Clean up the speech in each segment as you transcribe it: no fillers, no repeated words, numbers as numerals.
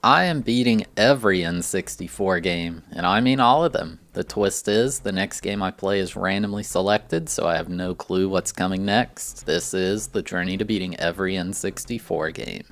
I am beating every N64 game, and I mean all of them. The twist is, the next game I play is randomly selected, so I have no clue what's coming next. This is the journey to beating every N64 game.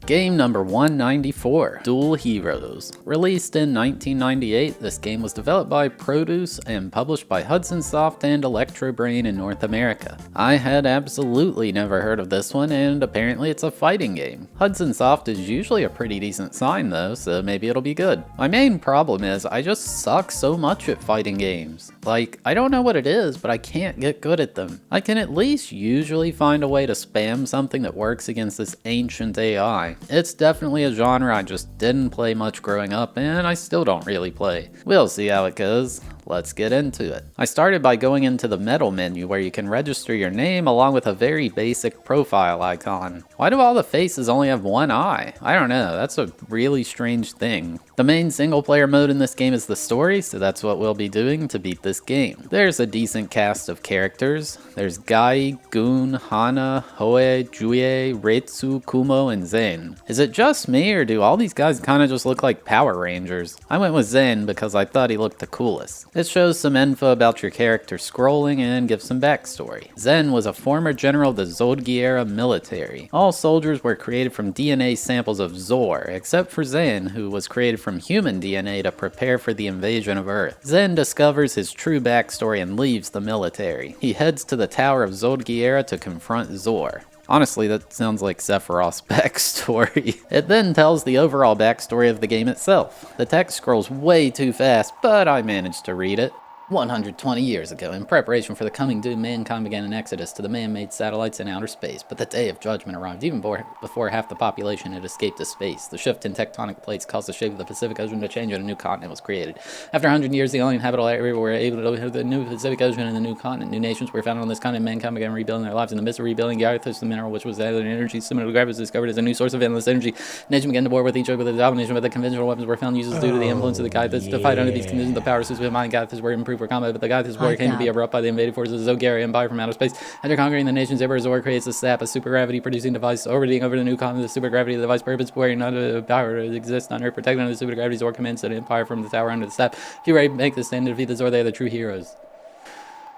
Game number 194, Dual Heroes. Released in 1998, this game was developed by Produce and published by Hudson Soft and Electrobrain in North America. I had absolutely never heard of this one, and apparently it's a fighting game. Hudson Soft is usually a pretty decent sign though, so maybe it'll be good. My main problem is I just suck so much at fighting games. Like, I don't know what it is, but I can't get good at them. I can at least usually find a way to spam something that works against this ancient AI. It's definitely a genre I just didn't play much growing up, and I still don't really play. We'll see how it goes. Let's get into it. I started by going into the metal menu where you can register your name along with a very basic profile icon. Why do all the faces only have one eye? I don't know, that's a really strange thing. The main single player mode in this game is the story, so that's what we'll be doing to beat this game. There's a decent cast of characters. There's Gai, Gun, Hana, Hoe, Juye, Retsu, Kumo, and Zen. Is it just me, or do all these guys kinda just look like Power Rangers? I went with Zen because I thought he looked the coolest. It shows some info about your character scrolling and gives some backstory. Zen was a former general of the Zodgi-era military. All soldiers were created from DNA samples of Zor, except for Zen, who was created from human DNA to prepare for the invasion of Earth. Zen discovers his true backstory and leaves the military. He heads to the Tower of Zodgi-era to confront Zor. Honestly, that sounds like Sephiroth's backstory. It then tells the overall backstory of the game itself. The text scrolls way too fast, but I managed to read it. 120 years ago, in preparation for the coming doom, mankind began an exodus to the man-made satellites in outer space. But the day of judgment arrived. Even before half the population had escaped to space, the shift in tectonic plates caused the shape of the Pacific Ocean to change and a new continent was created. After 100 years, the only inhabitable area were able to have the new Pacific Ocean and the new continent. New nations were founded on this continent. Mankind began rebuilding their lives. In the midst of rebuilding, Gyarados, the mineral which was added in energy similar to gravity, was discovered as a new source of endless energy. Nation began to war with each other with a domination, but the conventional weapons were found useless due to the influence of the Gyarados. To fight under these conditions, the power systems behind Gyarados were improved for combat, but the Gyarados war came to be abrupt by the invaded forces of the Zogari Empire from outer space. After conquering the nations, Emperor Zor creates a SAP, a super-gravity producing device orbiting over the new continent. The super-gravity device purpose wearing under the power to exist on Earth, protected under the super-gravity. Zor commands an empire from the tower under the SAP. If you ready to make this stand to defeat the Zor, they are the true heroes.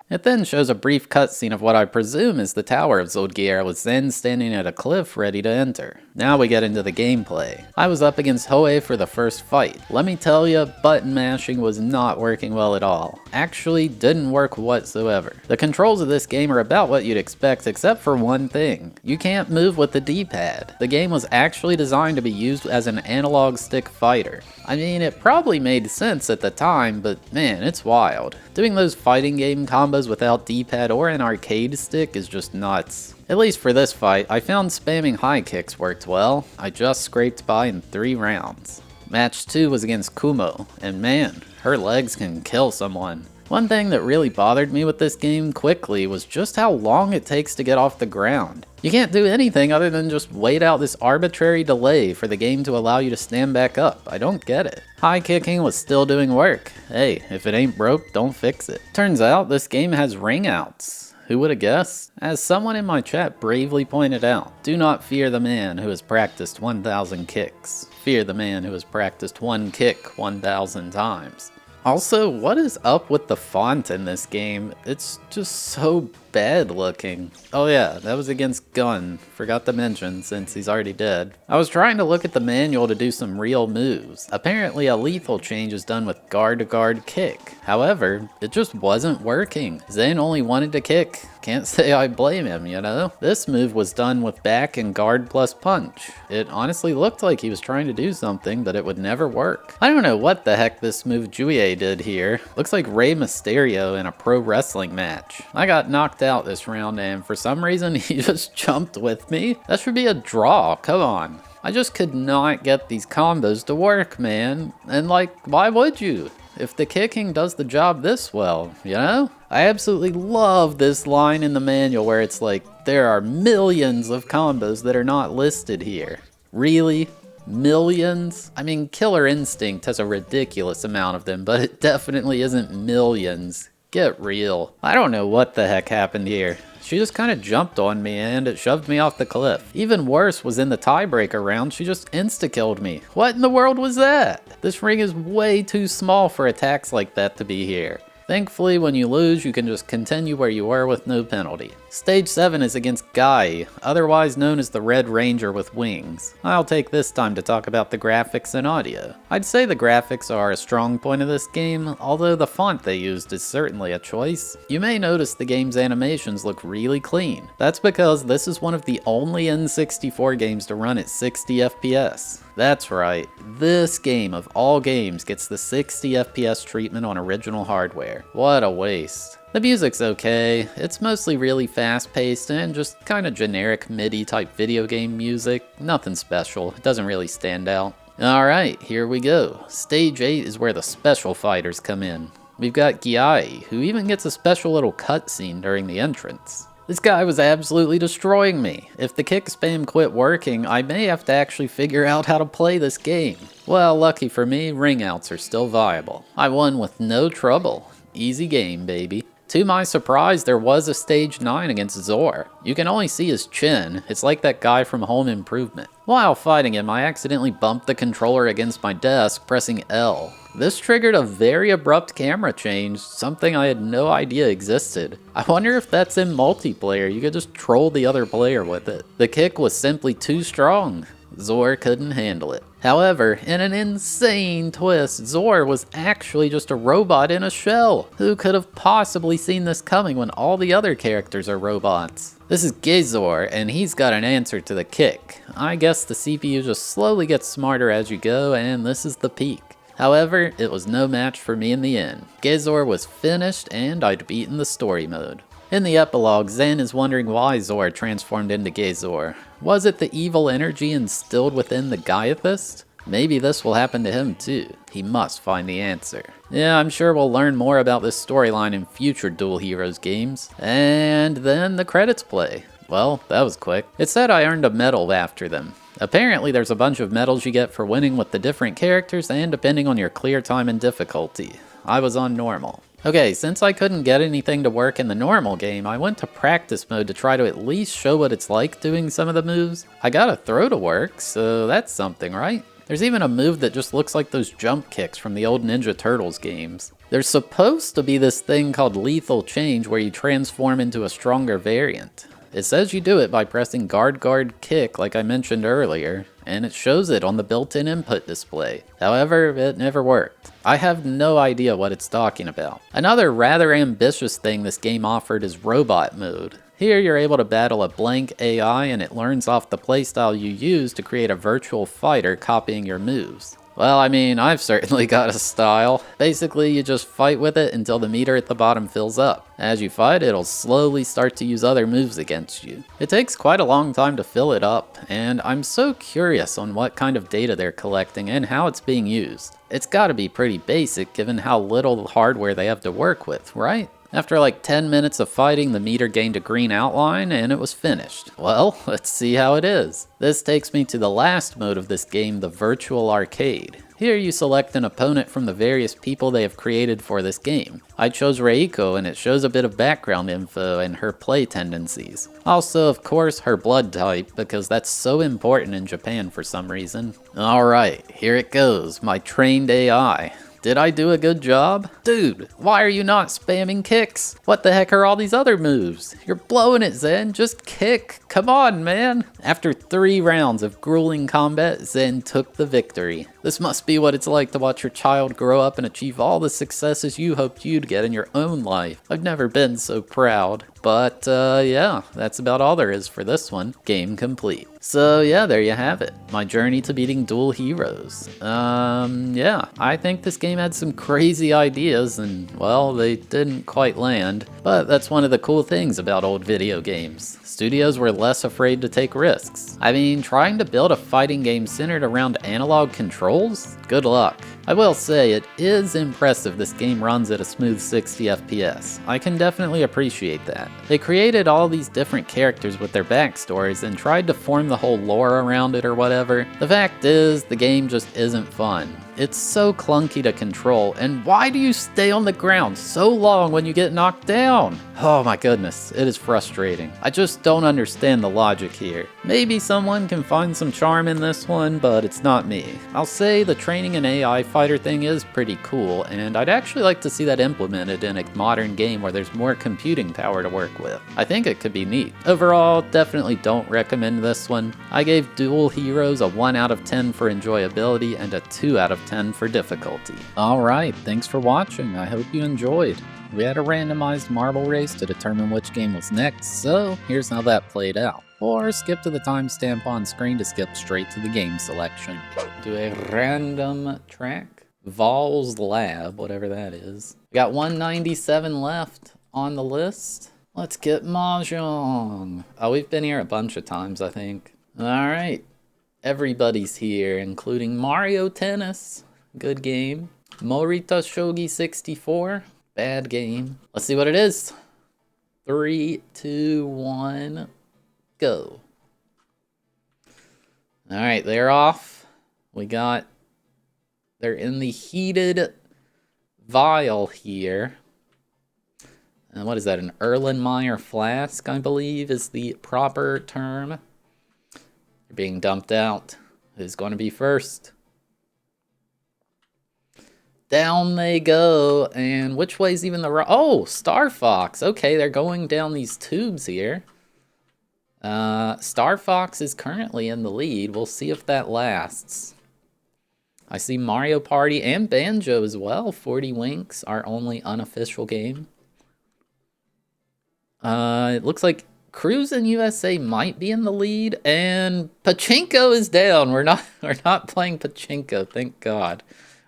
It then shows a brief cutscene of what I presume is the Tower of Zodgi-era with Zen standing at a cliff ready to enter. Now we get into the gameplay. I was up against Hoe for the first fight. Let me tell you, button mashing was not working well at all. Actually, didn't work whatsoever. The controls of this game are about what you'd expect except for one thing. You can't move with the D-pad. The game was actually designed to be used as an analog stick fighter. I mean, it probably made sense at the time, but man, it's wild. Doing those fighting game combos without D-pad or an arcade stick is just nuts. At least for this fight, I found spamming high kicks worked well. I just scraped by in 3 rounds. Match 2 was against Kumo, and man, her legs can kill someone. One thing that really bothered me with this game quickly was just how long it takes to get off the ground. You can't do anything other than just wait out this arbitrary delay for the game to allow you to stand back up. I don't get it. High kicking was still doing work. Hey, if it ain't broke, don't fix it. Turns out this game has ring outs. Who would have guessed? As someone in my chat bravely pointed out, do not fear the man who has practiced 1,000 kicks. Fear the man who has practiced one kick 1,000 times. Also, what is up with the font in this game? It's just so bad looking. Oh yeah, that was against Gun. Forgot to mention since he's already dead. I was trying to look at the manual to do some real moves. Apparently a lethal change is done with guard to guard kick. However, it just wasn't working. Zen only wanted to kick. Can't say I blame him, you know? This move was done with back and guard plus punch. It honestly looked like he was trying to do something, but it would never work. I don't know what the heck this move Juye did here. Looks like Rey Mysterio in a pro wrestling match. I got knocked out this round and for some reason he just jumped with me. That should be a draw, come on. I just could not get these combos to work, man. And like, why would you? If the kicking does the job this well, you know? I absolutely love this line in the manual where it's like, there are millions of combos that are not listed here. Really? Millions? I mean, Killer Instinct has a ridiculous amount of them, but it definitely isn't millions. Get real. I don't know what the heck happened here. She just kind of jumped on me and it shoved me off the cliff. Even worse was in the tiebreaker round, she just insta-killed me. What in the world was that? This ring is way too small for attacks like that to be here. Thankfully, when you lose, you can just continue where you were with no penalty. Stage 7 is against Guy, otherwise known as the Red Ranger with wings. I'll take this time to talk about the graphics and audio. I'd say the graphics are a strong point of this game, although the font they used is certainly a choice. You may notice the game's animations look really clean. That's because this is one of the only N64 games to run at 60 FPS. That's right, this game of all games gets the 60 FPS treatment on original hardware. What a waste. The music's okay, it's mostly really fast-paced and just kinda generic MIDI type video game music, nothing special, it doesn't really stand out. Alright, here we go. Stage 8 is where the special fighters come in. We've got Gyai, who even gets a special little cutscene during the entrance. This guy was absolutely destroying me. If the kick spam quit working, I may have to actually figure out how to play this game. Well, lucky for me, ring outs are still viable. I won with no trouble. Easy game, baby. To my surprise, there was a stage 9 against Zor. You can only see his chin, it's like that guy from Home Improvement. While fighting him, I accidentally bumped the controller against my desk, pressing L. This triggered a very abrupt camera change, something I had no idea existed. I wonder if that's in multiplayer, you could just troll the other player with it. The kick was simply too strong. Zor couldn't handle it. However, in an insane twist, Zor was actually just a robot in a shell. Who could have possibly seen this coming when all the other characters are robots? This is Gezor, and he's got an answer to the kick. I guess the CPU just slowly gets smarter as you go, and this is the peak. However, it was no match for me in the end. Gezor was finished, and I'd beaten the story mode. In the epilogue, Zen is wondering why Zor transformed into Gezor. Was it the evil energy instilled within the Gaiathist? Maybe this will happen to him too. He must find the answer. Yeah, I'm sure we'll learn more about this storyline in future Dual Heroes games. And then the credits play. Well, that was quick. It said I earned a medal after them. Apparently there's a bunch of medals you get for winning with the different characters and depending on your clear time and difficulty. I was on normal. Okay, since I couldn't get anything to work in the normal game, I went to practice mode to try to at least show what it's like doing some of the moves. I got a throw to work, so that's something, right? There's even a move that just looks like those jump kicks from the old Ninja Turtles games. There's supposed to be this thing called lethal change where you transform into a stronger variant. It says you do it by pressing guard kick like I mentioned earlier, and it shows it on the built-in input display. However, it never worked. I have no idea what it's talking about. Another rather ambitious thing this game offered is robot mode. Here you're able to battle a blank AI and it learns off the playstyle you use to create a virtual fighter copying your moves. Well, I mean, I've certainly got a style. Basically, you just fight with it until the meter at the bottom fills up. As you fight, it'll slowly start to use other moves against you. It takes quite a long time to fill it up, and I'm so curious on what kind of data they're collecting and how it's being used. It's gotta be pretty basic given how little hardware they have to work with, right? After like 10 minutes of fighting, the meter gained a green outline and it was finished. Well, let's see how it is. This takes me to the last mode of this game, the Virtual Arcade. Here you select an opponent from the various people they have created for this game. I chose Reiko and it shows a bit of background info and her play tendencies. Also, of course, her blood type, because that's so important in Japan for some reason. Alright, here it goes, my trained AI. Did I do a good job? Dude, why are you not spamming kicks? What the heck are all these other moves? You're blowing it, Zen. Just kick. Come on, man. After 3 rounds of grueling combat, Zen took the victory. This must be what it's like to watch your child grow up and achieve all the successes you hoped you'd get in your own life. I've never been so proud. But yeah, that's about all there is for this one. Game complete. So yeah, there you have it. My journey to beating Dual Heroes. Yeah, I think this game had some crazy ideas and, well, they didn't quite land. But that's one of the cool things about old video games. Studios were less afraid to take risks. I mean, trying to build a fighting game centered around analog controls? Good luck. I will say it is impressive this game runs at a smooth 60 FPS. I can definitely appreciate that. They created all these different characters with their backstories and tried to form the whole lore around it or whatever. The fact is, the game just isn't fun. It's so clunky to control, and why do you stay on the ground so long when you get knocked down? Oh my goodness, it is frustrating. I just don't understand the logic here. Maybe someone can find some charm in this one, but it's not me. I'll say the training and AI fighter thing is pretty cool, and I'd actually like to see that implemented in a modern game where there's more computing power to work with. I think it could be neat. Overall, definitely don't recommend this one. I gave Dual Heroes a 1 out of 10 for enjoyability and a 2 out of 10 for difficulty. Alright, thanks for watching. I hope you enjoyed. We had a randomized marble race to determine which game was next, so here's how that played out. Or skip to the timestamp on screen to skip straight to the game selection. Do a random track. Vol's Lab, whatever that is. We got 197 left on the list. Let's get Mahjong. Oh, we've been here a bunch of times, I think. Alright. Everybody's here, including Mario Tennis. Good game. Morita Shogi 64. Bad game. Let's see what it is. 3, 2, 1, go. Alright, they're off. They're in the heated vial here. And what is that? An Erlenmeyer flask, I believe, is the proper term. They're being dumped out. Who's going to be first? Down they go. And which way's even the right? Oh, Star Fox. Okay, they're going down these tubes here. Star Fox is currently in the lead. We'll see if that lasts. I see Mario Party and Banjo as well. 40 Winks, our only unofficial game. It looks like Cruisin' USA might be in the lead, and Pachinko is down. We're not playing Pachinko, thank God.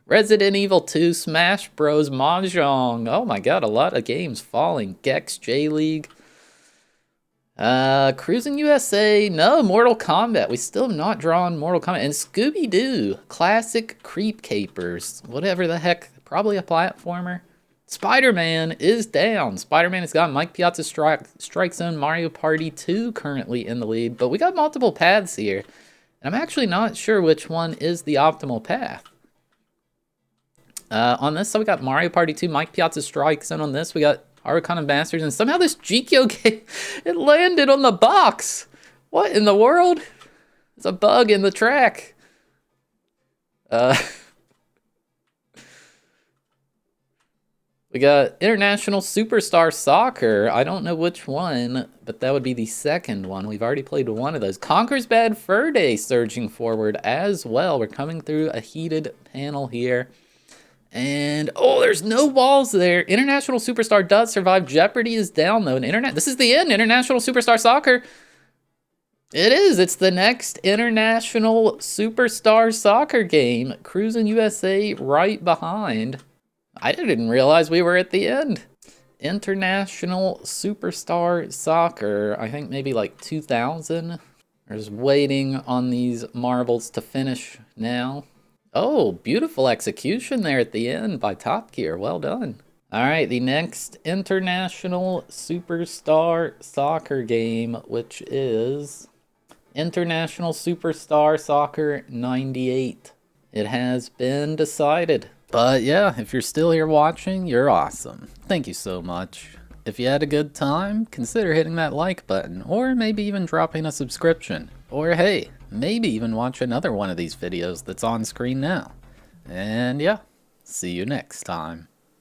Resident Evil 2, Smash Bros, Mahjong. Oh my God, a lot of games falling. Gex J-League. Cruisin' USA, no, Mortal Kombat. We still have not drawn Mortal Kombat. And Scooby-Doo, classic Creep Capers. Whatever the heck, probably a platformer. Spider-Man is down. Spider-Man has got Mike Piazza Strike Zone, Mario Party 2 currently in the lead. But we got multiple paths here. And I'm actually not sure which one is the optimal path. On this, so we got Mario Party 2, Mike Piazza Strike Zone. On this, we got Arcana Masters, and somehow this GKO game, it landed on the box. What in the world? There's a bug in the track. We got International Superstar Soccer. I don't know which one, but that would be the second one. We've already played one of those. Conker's Bad Fur Day surging forward as well. We're coming through a heated panel here. And, oh, there's no walls there. International Superstar does survive. Jeopardy is down, though. This is the end. International Superstar Soccer. It is. It's the next International Superstar Soccer game. Cruisin' USA right behind. I didn't realize we were at the end. International Superstar Soccer. I think maybe like 2000. We're just waiting on these marbles to finish now. Oh, beautiful execution there at the end by Top Gear. Well done. All right, the next International Superstar Soccer game, which is International Superstar Soccer 98. It has been decided. But yeah, if you're still here watching, you're awesome. Thank you so much. If you had a good time, consider hitting that like button, or maybe even dropping a subscription. Or hey, maybe even watch another one of these videos that's on screen now. And yeah, see you next time.